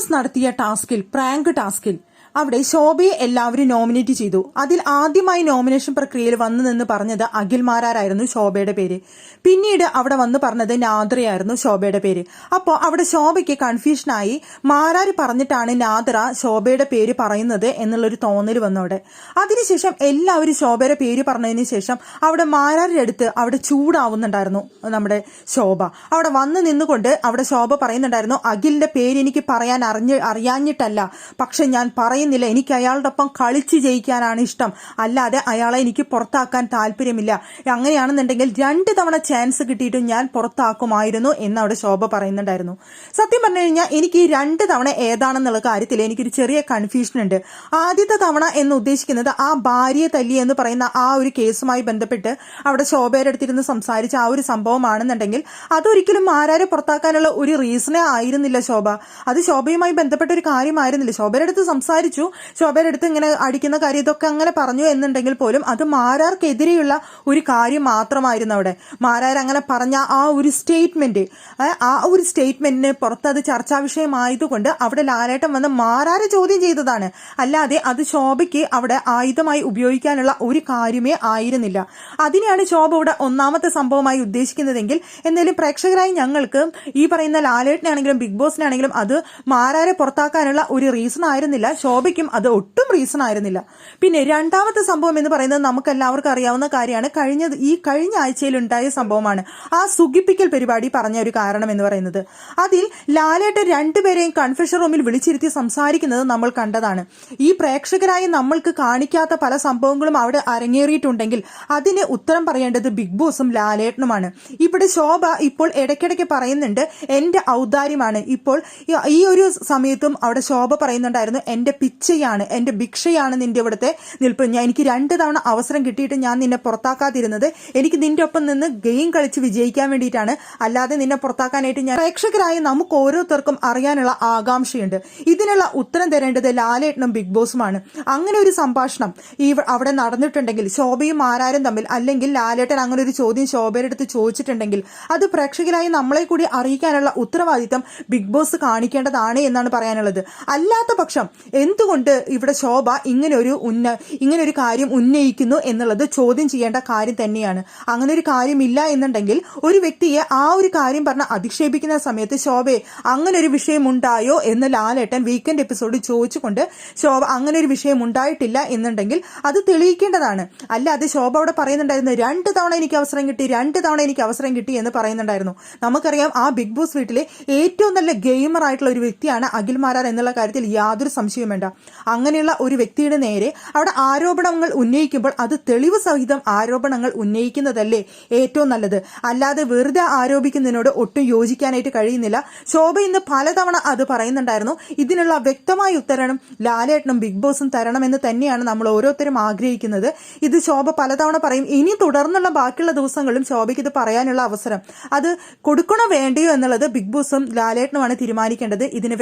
Boss നടത്തിയ prank ടാസ്കിൽ അവിടെ ശോഭയെ എല്ലാവരും നോമിനേറ്റ് ചെയ്തു. അതിൽ ആദ്യമായി നോമിനേഷൻ പ്രക്രിയയിൽ വന്നു നിന്ന് പറഞ്ഞത് അഖിൽ മാരാരായിരുന്നു ശോഭയുടെ പേര്. പിന്നീട് അവിടെ വന്ന് പറഞ്ഞത് നാദ്രയായിരുന്നു ശോഭയുടെ പേര്. അപ്പോൾ അവിടെ ശോഭയ്ക്ക് കൺഫ്യൂഷനായി മാരാര് പറഞ്ഞിട്ടാണ് നാദ്ര ശോഭയുടെ പേര് പറയുന്നത് എന്നുള്ളൊരു തോന്നൽ വന്നവിടെ. അതിനുശേഷം എല്ലാവരും ശോഭയുടെ പേര് പറഞ്ഞതിന് ശേഷം അവിടെ മാരാരുടെ അടുത്ത് അവിടെ ചൂടാവുന്നുണ്ടായിരുന്നു നമ്മുടെ ശോഭ. അവിടെ വന്ന് നിന്നുകൊണ്ട് അവിടെ ശോഭ പറയുന്നുണ്ടായിരുന്നു, അഖിലിന്റെ പേര് എനിക്ക് പറയാൻ അറിയാഞ്ഞിട്ടല്ല, പക്ഷെ ഞാൻ പറയുന്നില്ല, എനിക്ക് അയാളുടെ ഒപ്പം കളിച്ച് ജയിക്കാനാണ് ഇഷ്ടം, അല്ലാതെ അയാളെ എനിക്ക് പുറത്താക്കാൻ താല്പര്യമില്ല. അങ്ങനെയാണെന്നുണ്ടെങ്കിൽ 2 തവണ ചാൻസ് കിട്ടിയിട്ടും ഞാൻ പുറത്താക്കുമായിരുന്നു എന്ന് അവിടെ ശോഭ പറയുന്നുണ്ടായിരുന്നു. സത്യം പറഞ്ഞു കഴിഞ്ഞാൽ എനിക്ക് ഈ 2 തവണ ഏതാണെന്നുള്ള കാര്യത്തിൽ എനിക്കൊരു ചെറിയ കൺഫ്യൂഷൻ ഉണ്ട്. ആദ്യത്തെ തവണ എന്ന് ഉദ്ദേശിക്കുന്നത് ആ ഭാര്യയെ തല്ലി എന്ന് പറയുന്ന ആ ഒരു കേസുമായി ബന്ധപ്പെട്ട് അവിടെ ശോഭയുടെ അടുത്തിരുന്ന് സംസാരിച്ച ആ ഒരു സംഭവമാണെന്നുണ്ടെങ്കിൽ അതൊരിക്കലും ആരാരെ പുറത്താക്കാനുള്ള ഒരു റീസണേ ആയിരുന്നില്ല ശോഭ. അത് ശോഭയുമായി ബന്ധപ്പെട്ട ഒരു കാര്യമായിരുന്നില്ല. ശോഭയുടെ അടുത്ത് സംസാരിച്ചു, ശോഭയുടെ അടുത്ത് ഇങ്ങനെ അടിക്കുന്ന കാര്യം ഇതൊക്കെ അങ്ങനെ പറഞ്ഞു എന്നുണ്ടെങ്കിൽ പോലും അത് മാരാർക്കെതിരെയുള്ള ഒരു കാര്യം മാത്രമായിരുന്നു. അവിടെ മാരാർ അങ്ങനെ പറഞ്ഞ ആ ഒരു സ്റ്റേറ്റ്മെന്റിന് പുറത്ത് അത് ചർച്ചാ വിഷയമായതുകൊണ്ട് അവിടെ ലാലേട്ടൻ വന്ന് മാരാരെ ചോദ്യം ചെയ്തതാണ്, അല്ലാതെ അത് ശോഭയ്ക്ക് അവിടെ ആയുധമായി ഉപയോഗിക്കാനുള്ള ഒരു കാര്യമേ ആയിരുന്നില്ല. അതിനെയാണ് ശോഭ ഇവിടെ ഒന്നാമത്തെ സംഭവമായി ഉദ്ദേശിക്കുന്നതെങ്കിൽ എന്നാലും പ്രേക്ഷകരായി ഞങ്ങൾക്ക് ഈ പറയുന്ന ലാലേട്ടനാണെങ്കിലും ബിഗ് ബോസിനാണെങ്കിലും അത് മാരാരെ പുറത്താക്കാനുള്ള ഒരു റീസൺ ആയിരുന്നില്ല, ശോഭയ്ക്കും അത് ഒട്ടും റീസൺ ആയിരുന്നില്ല. പിന്നെ രണ്ടാമത്തെ സംഭവം എന്ന് പറയുന്നത് നമുക്ക് എല്ലാവർക്കും അറിയാവുന്ന കാര്യമാണ്. കഴിഞ്ഞ ആഴ്ചയിൽ ഉണ്ടായ സംഭവമാണ് ആ സുഖിപ്പിക്കൽ പരിപാടി പറഞ്ഞ ഒരു കാരണം എന്ന് പറയുന്നത്. അതിൽ ലാലേട്ടൻ 2 പേരെയും കൺഫെഷൻ റൂമിൽ വിളിച്ചിരുത്തി സംസാരിക്കുന്നത് നമ്മൾ കണ്ടതാണ്. ഈ പ്രേക്ഷകരായി നമ്മൾക്ക് കാണിക്കാത്ത പല സംഭവങ്ങളും അവിടെ അരങ്ങേറിയിട്ടുണ്ടെങ്കിൽ അതിന് ഉത്തരം പറയേണ്ടത് ബിഗ് ബോസും ലാലേട്ടനുമാണ്. ഇവിടെ ശോഭ ഇപ്പോൾ ഇടയ്ക്കിടയ്ക്ക് പറയുന്നുണ്ട് എന്റെ ഔദാര്യമാണ്. ഇപ്പോൾ ഈ ഒരു സമയത്തും അവിടെ ശോഭ പറയുന്നുണ്ടായിരുന്നു എന്റെ പിച്ചയാണ്, എന്റെ ഭിക്ഷയാണ് നിന്റെ ഇവിടുത്തെ നിൽപ്പ്. എനിക്ക് 2 തവണ അവസരം കിട്ടിയിട്ട് ഞാൻ നിന്നെ പുറത്താക്കാതിരുന്നത് എനിക്ക് നിന്റെ ഒപ്പം നിന്ന് ഗെയിം കളിച്ച് വിജയിക്കാൻ വേണ്ടിയിട്ടാണ്, അല്ലാതെ നിന്നെ പുറത്താക്കാനായിട്ട് ഞാൻ. പ്രേക്ഷകരായി നമുക്ക് ഓരോരുത്തർക്കും അറിയാനുള്ള ആകാംക്ഷയുണ്ട്. ഇതിനുള്ള ഉത്തരം തരേണ്ടത് ലാലേട്ടനും ബിഗ് ബോസുമാണ്. അങ്ങനെ ഒരു സംഭാഷണം അവിടെ നടന്നിട്ടുണ്ടെങ്കിൽ ശോഭയും മാരാരും തമ്മിൽ, അല്ലെങ്കിൽ ലാലേട്ടൻ അങ്ങനെ ഒരു ചോദ്യം ശോഭയുടെ അടുത്ത് ചോദിച്ചിട്ടുണ്ടെങ്കിൽ അത് പ്രേക്ഷകരായി നമ്മളെ കൂടി അറിയിക്കാനുള്ള ഉത്തരവാദിത്തം ബിഗ് ബോസ് കാണിക്കേണ്ടതാണ് എന്നാണ് പറയാനുള്ളത്. അല്ലാത്ത പക്ഷം എന്തുകൊണ്ട് ഇവിടെ ശോഭ ഇങ്ങനെ ഒരു കാര്യം ഉന്നയിക്കുന്നു എന്നുള്ളത് ചോദ്യം ചെയ്യേണ്ട കാര്യം തന്നെയാണ്. അങ്ങനെ ഒരു കാര്യമില്ല എന്നുണ്ടെങ്കിൽ ഒരു വ്യക്തിയെ ആ ഒരു കാര്യം പറഞ്ഞ് അധിക്ഷേപിക്കുന്ന സമയത്ത് ശോഭയെ അങ്ങനെ ഒരു വിഷയം ഉണ്ടായോ എന്ന് ലാലേട്ടൻ വീക്കെൻഡ് എപ്പിസോഡിൽ ചോദിച്ചുകൊണ്ട് ശോഭ അങ്ങനെ ഒരു വിഷയം ഉണ്ടായിട്ടില്ല എന്നുണ്ടെങ്കിൽ അത് തെളിയിക്കേണ്ടതാണ്. അല്ലാതെ ശോഭ അവിടെ പറയുന്നുണ്ടായിരുന്നു 2 തവണ എനിക്ക് അവസരം കിട്ടി എന്ന് പറയുന്നുണ്ടായിരുന്നു. നമുക്കറിയാം ആ ബിഗ് ബോസ് വീട്ടിലെ ഏറ്റവും നല്ല ഗെയിമർ ആയിട്ടുള്ള ഒരു വ്യക്തിയാണ് അഖിൽ മാരാർ എന്നുള്ള കാര്യത്തിൽ യാതൊരു സംശയവും വേണ്ട. അങ്ങനെയുള്ള ഒരു വ്യക്തിയുടെ നേരെ അവിടെ ആരോപണങ്ങൾ ഉന്നയിക്കുമ്പോൾ അത് തെളിവ് സഹിതം ആരോപണങ്ങൾ ഉന്നയിക്കുന്നതല്ലേ ഏറ്റവും നല്ലത്, അല്ലാതെ വെറുതെ ആരോപിക്കുന്നതിനോട് ഒട്ടും യോജിക്കാനായിട്ട് കഴിയുന്നില്ല. ശോഭ ഇന്ന് പലതവണ അത് പറയുന്നുണ്ടായിരുന്നു. ഇതിനുള്ള വ്യക്തമായ ഉത്തരം ലാലേട്ടനും ബിഗ് ബോസും തരണമെന്ന് തന്നെയാണ് നമ്മൾ ഓരോരുത്തരും ആഗ്രഹിക്കുന്നത്. ഇത് ശോഭ പലതവണ പറയും. ഇനി തുടർന്നുള്ള ബാക്കിയുള്ള ദിവസങ്ങളിലും ശോഭയ്ക്ക് ഇത് പറയാനുള്ള അവസരം അത് കൊടുക്കണോ വേണ്ടയോ എന്നുള്ളത് ബിഗ് ബോസും ലാലേട്ടനുമാണ് തീരുമാനിക്കേണ്ടത്. ഇതിന്